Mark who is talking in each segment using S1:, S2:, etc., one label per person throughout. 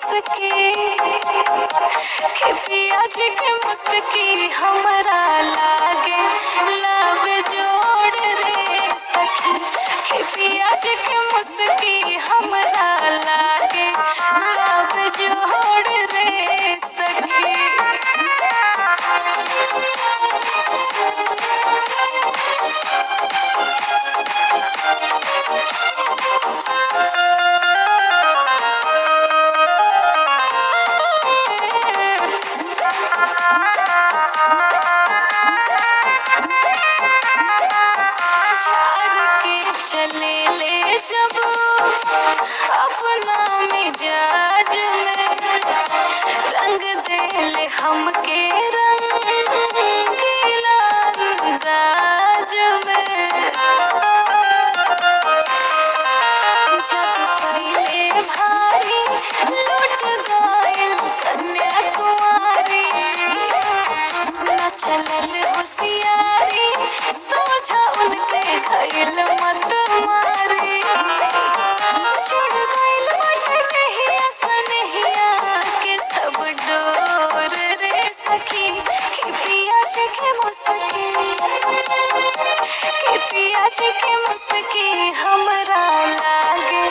S1: मुस्की कि पिया जी के मुस्की हमरा लागे लब जोड़ रे सखी कि पिया जी के मुस्की हमरा लागे लब जोड़ रे सखी। चले ले जब अपना मिजाज में रंग दे हमके रंगीला अंदाज में जग पहले भारी लुट गइल कन्याकुमारी न चलल होशियारी सोझा उनके गइल मत मारी जुड़ गइल बाटे नहिया सनहिया के सब डोर रे सखी कि पिया जी के मुस्की कि पिया जी के मुस्की हमरा लागे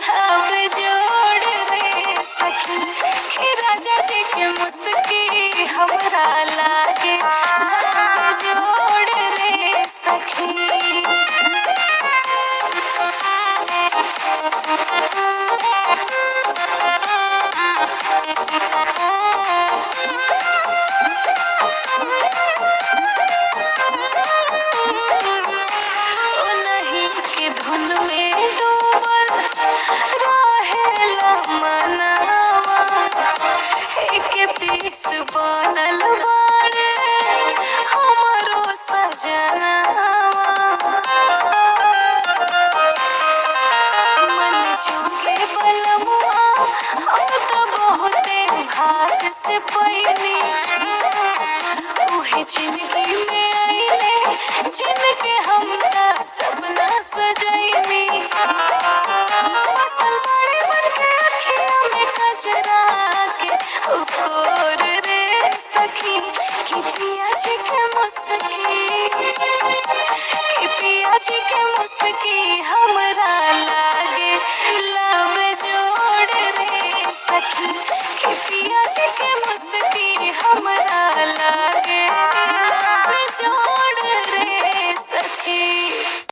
S1: लब जोड़ रे सखी कि राजा जी के मुस्की हमरा लागे लब जोड़ रे सखी। धुन में डूबल रहेला मनवा एक पीस बनल बाड़े हमरो सजनवा मन झुके बलमुआ हम तो बहुते भाग से पैनी उहे चिन्ह